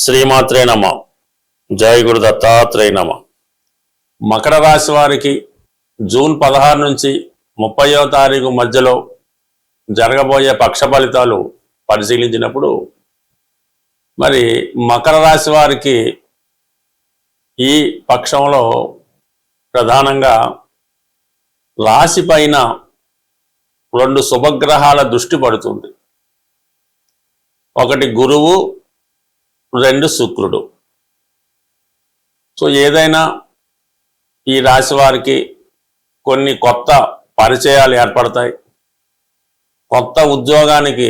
శ్రీమాత్రే నమ. జయ గురు దత్తాత్రేయ నమ. మకర రాశి వారికి జూన్ 16 నుంచి 30వ తారీఖు మధ్యలో జరగబోయే పక్ష ఫలితాలు పరిశీలించినప్పుడు మరి మకర రాశి వారికి ఈ పక్షంలో ప్రధానంగా రాశి పైన 2 శుభగ్రహాల దృష్టి పడుతుంది. ఒకటి గురువు, 2 శుక్రుడు. సో ఏదైనా ఈ రాశి వారికి కొన్ని కొత్త పరిచయాలు ఏర్పడతాయి. కొత్త ఉద్యోగానికి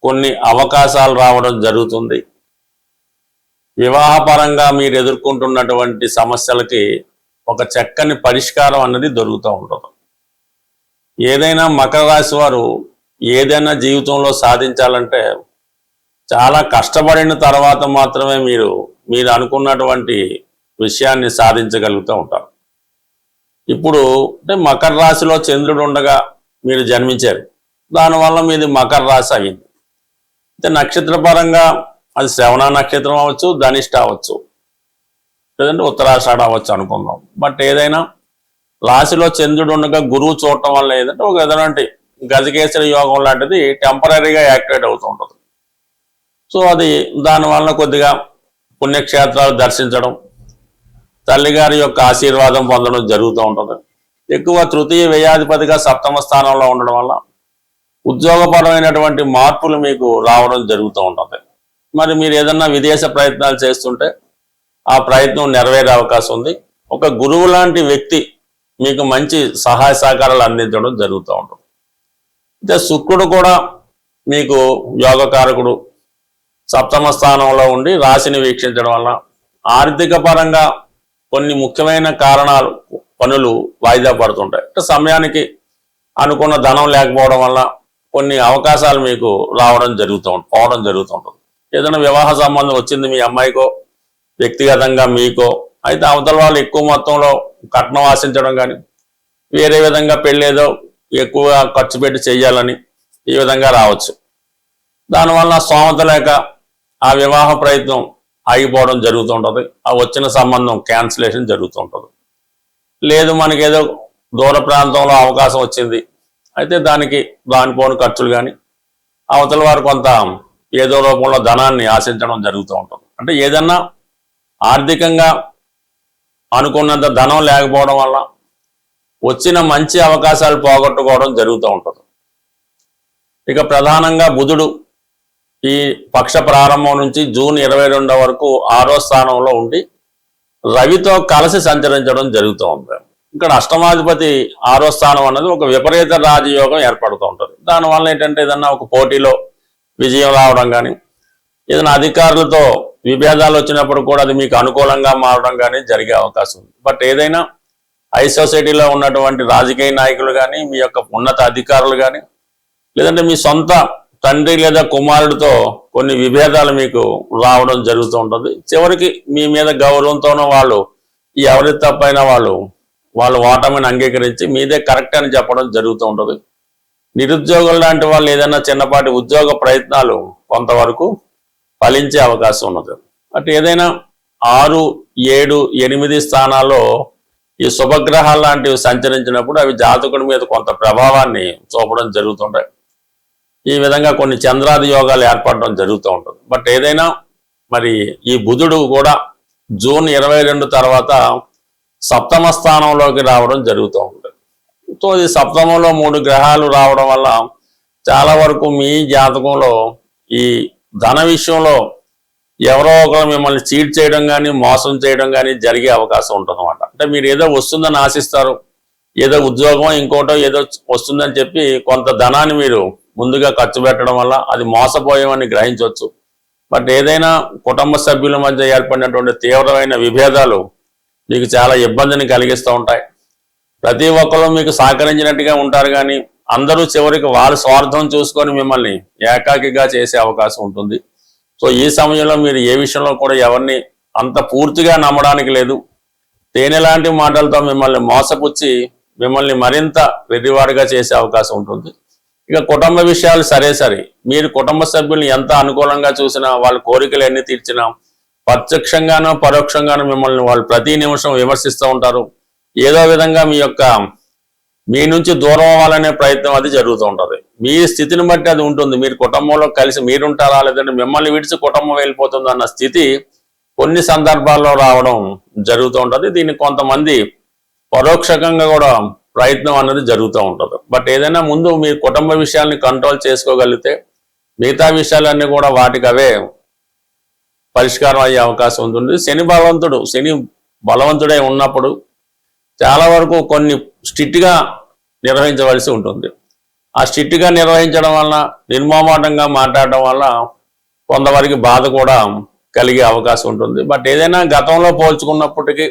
కొన్ని అవకాశాలు రావడం జరుగుతుంది. వివాహపరంగా మీరు ఎదుర్కొంటున్నటువంటి సమస్యలకి ఒక చక్కని పరిష్కారం అన్నది దొరుకుతూ ఉంటుంది. ఏదైనా మకర రాశి వారు ఏదైనా జీవితంలో సాధించాలంటే చాలా కష్టపడిన తర్వాత మాత్రమే మీరు అనుకున్నటువంటి విషయాన్ని సాధించగలుగుతూ ఉంటారు. ఇప్పుడు అంటే మకర రాశిలో చంద్రుడు ఉండగా మీరు జన్మించారు, దానివల్ల మీది మకర రాశి అయింది. అయితే నక్షత్రపరంగా అది శ్రవణ నక్షత్రం అవ్వచ్చు, ధనిష్ట అవ్వచ్చు, లేదంటే ఉత్తరాషాఢ అవ్వచ్చు అనుకుందాం. బట్ ఏదైనా రాశిలో చంద్రుడు ఉండగా గురువు చూడటం వల్ల ఏదంటే ఒక ఎదురంటి గజకేసరి యోగం లాంటిది టెంపరీగా యాక్టివేట్ అవుతూ ఉంటుంది. సో అది దానివల్ల కొద్దిగా పుణ్యక్షేత్రాలు దర్శించడం, తల్లిగారి యొక్క ఆశీర్వాదం పొందడం జరుగుతూ ఉంటుంది. ఎక్కువ తృతీయ వ్యయాధిపతిగా 7వ స్థానంలో ఉండడం వల్ల ఉద్యోగపరమైనటువంటి మార్పులు మీకు రావడం జరుగుతూ ఉంటుంది. మరి మీరు ఏదన్నా విదేశ ప్రయత్నాలు చేస్తుంటే ఆ ప్రయత్నం నెరవేరే అవకాశం ఉంది. ఒక గురువు లాంటి వ్యక్తి మీకు మంచి సహాయ సహకారాలు అందించడం జరుగుతూ ఉంటుంది. అయితే శుక్రుడు కూడా మీకు యోగకారకుడు 7వ స్థానంలో ఉండి రాశిని వీక్షించడం వల్ల ఆర్థిక పరంగా కొన్ని ముఖ్యమైన కారణాలు పనులు వాయిదా పడుతుంటాయి. అంటే సమయానికి అనుకున్న ధనం లేకపోవడం వల్ల కొన్ని అవకాశాలు మీకు పోవడం జరుగుతుంటుంది. ఏదైనా వివాహ సంబంధం వచ్చింది మీ అమ్మాయికో వ్యక్తిగతంగా మీకో, అయితే అవతల వాళ్ళు ఎక్కువ మొత్తంలో కట్నం ఆశించడం కానీ వేరే విధంగా పెళ్ళేదో ఎక్కువ ఖర్చు పెట్టి చెయ్యాలని ఈ విధంగా రావచ్చు. దానివల్ల స్తోమత లేక ఆ వివాహ ప్రయత్నం ఆగిపోవడం జరుగుతుంటుంది. ఆ వచ్చిన సంబంధం క్యాన్సిలేషన్ జరుగుతుంటుంది. లేదు మనకేదో దూర ప్రాంతంలో అవకాశం వచ్చింది, అయితే దానిపోని ఖర్చులు కానీ అవతల వారు కొంత ఏదో రూపంలో ధనాన్ని ఆశించడం జరుగుతూ ఉంటుంది. అంటే ఏదన్నా ఆర్థికంగా అనుకున్నంత ధనం లేకపోవడం వల్ల వచ్చిన మంచి అవకాశాలు పోగొట్టుకోవడం జరుగుతూ ఉంటుంది. ఇక ప్రధానంగా బుధుడు ఈ పక్ష ప్రారంభం నుంచి జూన్ 22 వరకు 6వ స్థానంలో ఉండి రవితో కలిసి సంచరించడం జరుగుతూ ఉంది. ఇక్కడ అష్టమాధిపతి 6వ స్థానం అన్నది ఒక విపరీత రాజయోగం ఏర్పడుతూ ఉంటుంది. దానివల్ల ఏంటంటే ఏదన్నా ఒక పోటీలో విజయం రావడం కానీ, ఏదైనా అధికారులతో విభేదాలు వచ్చినప్పుడు కూడా అది మీకు అనుకూలంగా మారడం కానీ జరిగే అవకాశం ఉంది. బట్ ఏదైనా హై సొసైటీలో ఉన్నటువంటి రాజకీయ నాయకులు కానీ, మీ యొక్క ఉన్నత అధికారులు కానీ, లేదంటే మీ సొంత తండ్రి లేదా కుమారుడితో కొన్ని విభేదాలు మీకు రావడం జరుగుతూ ఉంటుంది. చివరికి మీ మీద గౌరవంతోనూ వాళ్ళు ఎవరి తప్పైనా వాళ్ళు ఓటమిని అంగీకరించి మీదే కరెక్ట్ అని చెప్పడం జరుగుతూ ఉంటుంది. నిరుద్యోగులు లాంటి వాళ్ళు ఏదైనా చిన్నపాటి ఉద్యోగ ప్రయత్నాలు కొంతవరకు ఫలించే అవకాశం ఉన్నది. అటు ఏదైనా 6, 7, 8 స్థానాల్లో ఈ శుభగ్రహాలు లాంటివి సంచరించినప్పుడు అవి జాతకుడి మీద కొంత ప్రభావాన్ని చూపడం జరుగుతుంటాయి. ఈ విధంగా కొన్ని చంద్రాది యోగాలు ఏర్పడడం జరుగుతూ ఉంటుంది. బట్ ఏదైనా మరి ఈ బుధుడు కూడా జూన్ 22 తర్వాత 7వ స్థానంలోకి రావడం జరుగుతూ ఉంటుంది. సో ఈ 7వ 3 గ్రహాలు రావడం వల్ల చాలా వరకు మీ జాతకంలో ఈ ధన విషయంలో ఎవరో ఒకరు మిమ్మల్ని చీట్ చేయడం కానీ మోసం చేయడం కానీ జరిగే అవకాశం ఉంటుంది. అంటే మీరు ఏదో వస్తుందని ఆశిస్తారు, ఏదో ఉద్యోగం ఇంకోటో ఏదో వస్తుందని చెప్పి కొంత ధనాన్ని మీరు ముందుగా ఖర్చు పెట్టడం వల్ల అది మోసపోయామని గ్రహించవచ్చు. బట్ ఏదైనా కుటుంబ సభ్యుల మధ్య ఏర్పడినటువంటి తీవ్రమైన విభేదాలు మీకు చాలా ఇబ్బందిని కలిగిస్తూ ఉంటాయి. ప్రతి ఒక్కరు మీకు సహకరించినట్టుగా ఉంటారు కానీ అందరూ చివరికి వారి స్వార్థం చూసుకొని మిమ్మల్ని ఏకాకిగా చేసే అవకాశం ఉంటుంది. సో ఈ సమయంలో మీరు ఏ విషయంలో కూడా ఎవరిని అంత పూర్తిగా నమ్మడానికి లేదు. తేనె లాంటి మాటలతో మిమ్మల్ని మోసపుచ్చి మిమ్మల్ని మరింత వెర్రివాడిగా చేసే అవకాశం ఉంటుంది. ఇక కుటుంబ విషయాలు సరే, మీరు కుటుంబ సభ్యుల్ని ఎంత అనుకూలంగా చూసినా, వాళ్ళ కోరికలు ఎన్ని తీర్చినా, ప్రత్యక్షంగానో పరోక్షంగానో మిమ్మల్ని వాళ్ళు ప్రతి నిమిషం విమర్శిస్తూ ఉంటారు. ఏదో విధంగా మీ నుంచి దూరం అవ్వాలనే ప్రయత్నం అది జరుగుతూ ఉంటుంది. మీ స్థితిని బట్టి అది ఉంటుంది. మీరు కుటుంబంలో కలిసి మీరుంటారా, లేదంటే మిమ్మల్ని విడిచి కుటుంబం వెళ్ళిపోతుంది అన్న స్థితి కొన్ని సందర్భాల్లో రావడం జరుగుతూ ఉంటుంది. దీన్ని కొంతమంది పరోక్షకంగా కూడా ప్రయత్నం అన్నది జరుగుతూ ఉంటుంది. బట్ ఏదైనా ముందు మీ కుటుంబ విషయాల్ని కంట్రోల్ చేసుకోగలిగితే మిగతా విషయాలన్నీ కూడా వాటికి అవే పరిష్కారం అయ్యే అవకాశం ఉంటుంది. శని బలవంతుడై ఉన్నప్పుడు చాలా వరకు కొన్ని స్ట్రిక్ట్గా నిర్వహించవలసి ఉంటుంది. ఆ స్ట్రిక్ట్గా నిర్వహించడం వలన, నిర్మోహమాటంగా మాట్లాడడం వల్ల కొంతవరకు బాధ కూడా కలిగే అవకాశం ఉంటుంది. బట్ ఏదైనా గతంలో పోల్చుకున్నప్పటికీ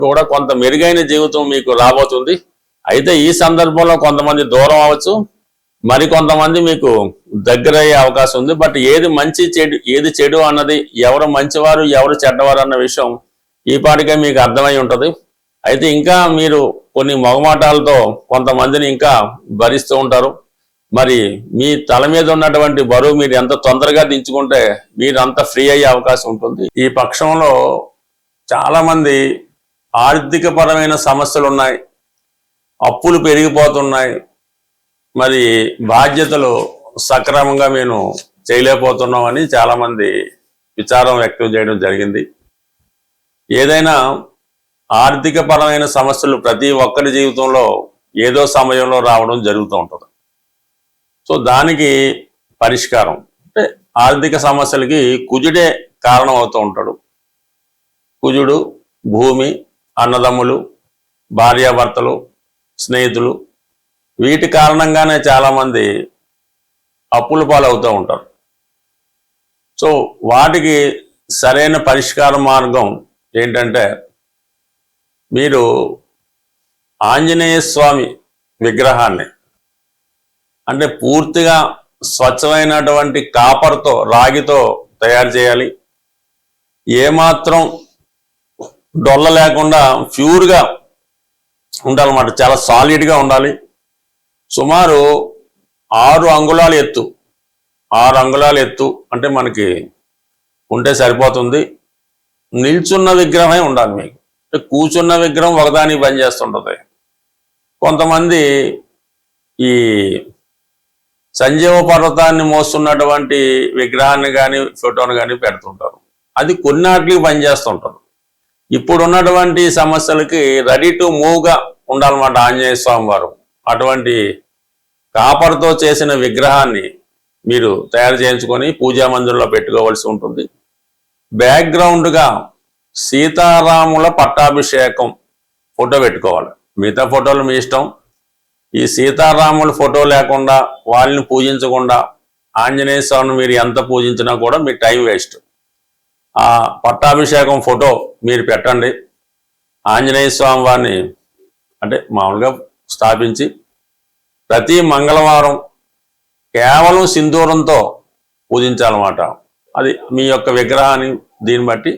కూడా కొంత మెరుగైన జీవితం మీకు రాబోతుంది. అయితే ఈ సందర్భంలో కొంతమంది దూరం అవ్వచ్చు, మరికొంతమంది మీకు దగ్గరయ్యే అవకాశం ఉంది. బట్ ఏది మంచి ఏది చెడు అన్నది, ఎవరు మంచివారు ఎవరు చెడ్డవారు అన్న విషయం ఈ పాటికే మీకు అర్థమై ఉంటుంది. అయితే ఇంకా మీరు కొన్ని మొగమాటాలతో కొంతమందిని ఇంకా భరిస్తూ ఉంటారు. మరి మీ తల మీద ఉన్నటువంటి బరువు మీరు ఎంత తొందరగా దించుకుంటే మీరు అంత ఫ్రీ అయ్యే అవకాశం ఉంటుంది. ఈ పక్షంలో చాలామంది ఆర్థిక పరమైన సమస్యలు ఉన్నాయి, అప్పులు పెరిగిపోతున్నాయి, మరి బాధ్యతలు సక్రమంగా మేము చేయలేకపోతున్నామని చాలామంది విచారం వ్యక్తం చేయడం జరిగింది. ఏదైనా ఆర్థిక పరమైన సమస్యలు ప్రతి ఒక్కరి జీవితంలో ఏదో సమయంలో రావడం జరుగుతూ ఉంటుంది. సో దానికి పరిష్కారం అంటే ఆర్థిక సమస్యలకి కుజుడే కారణం అవుతూ ఉంటాడు. కుజుడు, భూమి, అన్నదమ్ములు, భార్యాభర్తలు, స్నేహితులు, వీటి కారణంగానే చాలామంది అప్పుల పాలవుతూ ఉంటారు. సో వాటికి సరైన పరిష్కార మార్గం ఏంటంటే, మీరు ఆంజనేయ స్వామి విగ్రహాన్ని అంటే పూర్తిగా స్వచ్ఛమైనటువంటి కాపర్తో, రాగితో తయారు చేయాలి. ఏమాత్రం డొల్ల లేకుండా ప్యూర్గా ఉండాలన్నమాట, చాలా సాలిడ్గా ఉండాలి. సుమారు 6 అంగుళాల ఎత్తు, 6 అంగుళాల ఎత్తు అంటే మనకి ఉంటే సరిపోతుంది. నిల్చున్న విగ్రహమే ఉండాలి మీకు. కూర్చున్న విగ్రహం ఒకదానికి పనిచేస్తుంటుంది. కొంతమంది ఈ సంజీవ పర్వతాన్ని మోస్తున్నటువంటి విగ్రహాన్ని కానీ ఫోటోను కానీ పెడుతుంటారు. అది కొన్నాటికి పనిచేస్తుంటారు. ఇప్పుడు ఉన్నటువంటి సమస్యలకి రెడీ టు మూవ్గా ఉండాలన్నమాట ఆంజనేయ స్వామి వారు. అటువంటి కాపర్తో చేసిన విగ్రహాన్ని మీరు తయారు చేయించుకొని పూజా మందిరంలో పెట్టుకోవాల్సి ఉంటుంది. బ్యాక్గ్రౌండ్గా సీతారాముల పట్టాభిషేకం ఫోటో పెట్టుకోవాలి. మిగతా ఫోటోలు మీ ఇష్టం. ఈ సీతారాముల ఫోటో లేకుండా, వాళ్ళని పూజించకుండా ఆంజనేయ స్వామిని మీరు ఎంత పూజించినా కూడా మీ టైం వేస్ట్. ఆ పట్టాభిషేకం ఫోటో మీరు పెట్టండి. ఆంజనేయ స్వామి వారిని అంటే మామూలుగా స్థాపించి ప్రతి మంగళవారం కేవలం సింధూరంతో పూజించాలన్నమాట. అది మీ యొక్క విగ్రహాన్ని దీన్ని బట్టి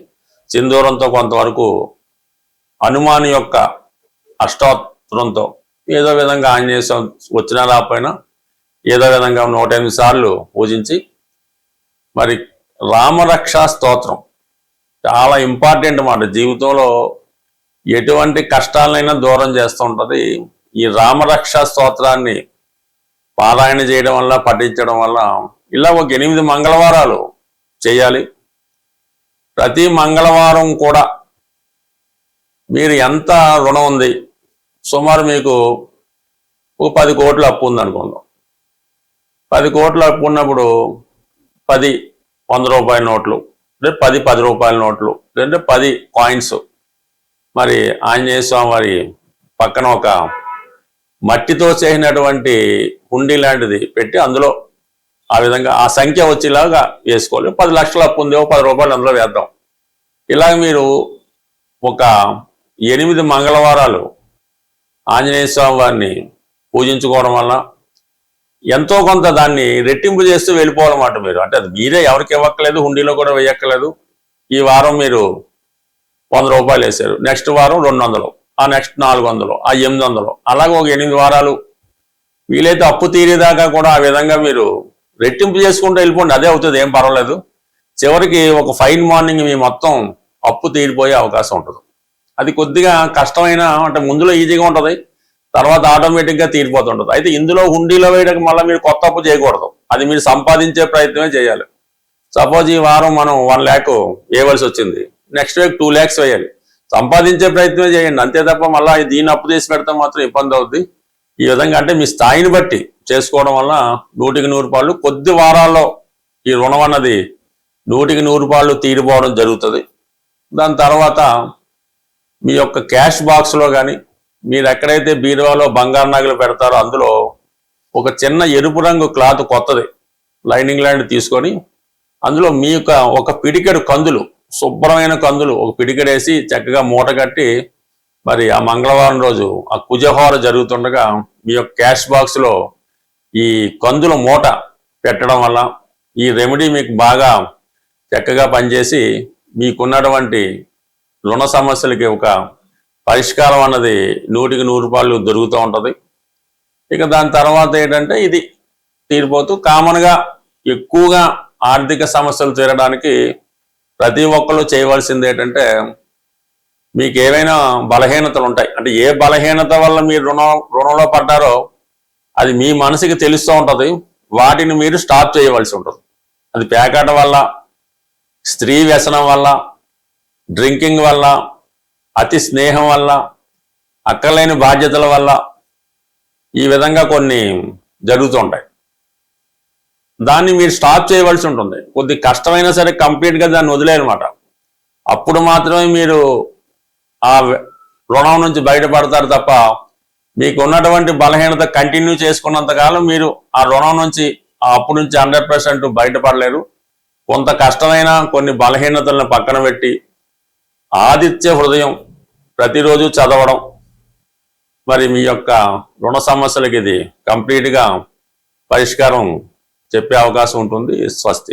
సింధూరంతో కొంతవరకు హనుమాన్ యొక్క అష్టోత్తరంతో ఏదో విధంగా ఆంజనేయ స్వామి వచ్చినా రాకపోయినా ఏదో విధంగా 108 సార్లు పూజించి, మరి రామరక్షా స్తోత్రం చాలా ఇంపార్టెంట్ అన్నమాట. జీవితంలో ఎటువంటి కష్టాలైనా దూరం చేస్తూ ఉంటుంది. ఈ రామరక్షా స్తోత్రాన్ని పారాయణ చేయడం వల్ల, పఠించడం వల్ల ఇలా ఒక 8 మంగళవారాలు చేయాలి. ప్రతి మంగళవారం కూడా మీరు ఎంత రుణం ఉంది, సుమారు మీకు ఒక 10 కోట్ల అప్పు ఉందనుకుందాం. 10 కోట్ల అప్పు ఉన్నప్పుడు 10 100 రూపాయల నోట్లు, అంటే 10 రూపాయల నోట్లు, లేదంటే 10 కాయిన్స్ మరి ఆంజనేయ స్వామి వారి పక్కన ఒక మట్టితో చేసినటువంటి హుండీ లాంటిది పెట్టి అందులో ఆ విధంగా ఆ సంఖ్య వచ్చేలాగా వేసుకోవాలి. 10 లక్షల అప్పు ఉంది, 10 రూపాయలు అందులో వేద్దాం. ఇలాగ మీరు ఒక 8 మంగళవారాలు ఆంజనేయ స్వామి వారిని పూజించుకోవడం వల్ల ఎంతో కొంత దాన్ని రెట్టింపు చేస్తూ వెళ్ళిపోవాలన్నమాట. మీరు అంటే అది మీరే ఎవరికి ఇవ్వక్కలేదు, హుండీలో కూడా వేయక్కలేదు. ఈ వారం మీరు 100 రూపాయలు వేశారు, నెక్స్ట్ వారం 200, ఆ నెక్స్ట్ 400, ఆ 800, అలాగే ఒక 8 వారాలు వీలైతే అప్పు తీరేదాకా కూడా ఆ విధంగా మీరు రెట్టింపు చేసుకుంటూ వెళ్ళిపోండి. అదే అవుతుంది, ఏం పర్వాలేదు. చివరికి ఒక ఫైన్ మార్నింగ్ మీ మొత్తం అప్పు తీరిపోయే అవకాశం ఉంటుంది. అది కొద్దిగా కష్టమైన, అంటే ముందులో ఈజీగా ఉంటుంది, తర్వాత ఆటోమేటిక్గా తీరిపోతుంటుంది. అయితే ఇందులో హుండీలో వేయడానికి మళ్ళీ మీరు కొత్త అప్పు చేయకూడదు, అది మీరు సంపాదించే ప్రయత్నమే చేయాలి. సపోజ్ ఈ వారం మనం 1 lakh వేయవలసి వచ్చింది, నెక్స్ట్ వీక్ 2 lakhs వేయాలి. సంపాదించే ప్రయత్నమే చేయండి, అంతే తప్ప మళ్ళీ దీన్ని అప్పు తీసి పెడితే మాత్రం ఇబ్బంది అవుద్ది. ఈ విధంగా అంటే మీ స్థాయిని బట్టి చేసుకోవడం వల్ల 100% కొద్ది వారాల్లో ఈ రుణం అన్నది 100% తీరిపోవడం జరుగుతుంది. దాని తర్వాత మీ యొక్క క్యాష్ బాక్స్లో కానీ, మీరు ఎక్కడైతే బీరువాలో బంగారు నగలు పెడతారో అందులో ఒక చిన్న ఎరుపు రంగు క్లాత్ కొత్తది లైనింగ్ లాంటి తీసుకొని అందులో మీ యొక్క ఒక పిడికెడు కందులు, శుభ్రమైన కందులు ఒక పిడికెడేసి చక్కగా మూట కట్టి, మరి ఆ మంగళవారం రోజు ఆ కుజహోర జరుగుతుండగా మీ యొక్క క్యాష్ బాక్స్లో ఈ కందుల మూట పెట్టడం వల్ల ఈ రెమెడీ మీకు బాగా చక్కగా పనిచేసి మీకున్నటువంటి రుణ సమస్యలకి ఒక పరిష్కారం అన్నది 100% దొరుకుతూ ఉంటుంది. ఇక దాని తర్వాత ఏంటంటే ఇది తీరిపోతూ కామన్గా ఎక్కువగా ఆర్థిక సమస్యలు తీరడానికి ప్రతి ఒక్కళ్ళు చేయవలసింది ఏంటంటే, మీకు ఏవైనా బలహీనతలు ఉంటాయి, అంటే ఏ బలహీనత వల్ల మీరు రుణంలో పడ్డారో అది మీ మనసుకి తెలుస్తూ ఉంటుంది, వాటిని మీరు స్టాప్ చేయవలసి ఉంటుంది. అది పేకాట వల్ల, స్త్రీ వ్యసనం వల్ల, డ్రింకింగ్ వల్ల, అతి స్నేహం వల్ల, అక్కర్లేని బాధ్యతల వల్ల, ఈ విధంగా కొన్ని జరుగుతుంటాయి. దాన్ని మీరు స్టాప్ చేయవలసి ఉంటుంది. కొద్ది కష్టమైనా సరే కంప్లీట్గా దాన్ని వదిలేయనమాట. అప్పుడు మాత్రమే మీరు ఆ రుణం నుంచి బయటపడతారు తప్ప, మీకు ఉన్నటువంటి బలహీనత కంటిన్యూ చేసుకున్నంతకాలం మీరు ఆ రుణం నుంచి, ఆ అప్పు నుంచి 100% బయటపడలేరు. కొంత కష్టమైన కొన్ని బలహీనతలను పక్కన పెట్టి ఆదిత్య హృదయం ప్రతిరోజు చదవడం, మరి మీ యొక్క రుణ సమస్యలకి ఇది కంప్లీట్గా పరిష్కారం చెప్పే అవకాశం ఉంటుంది. స్వస్తి.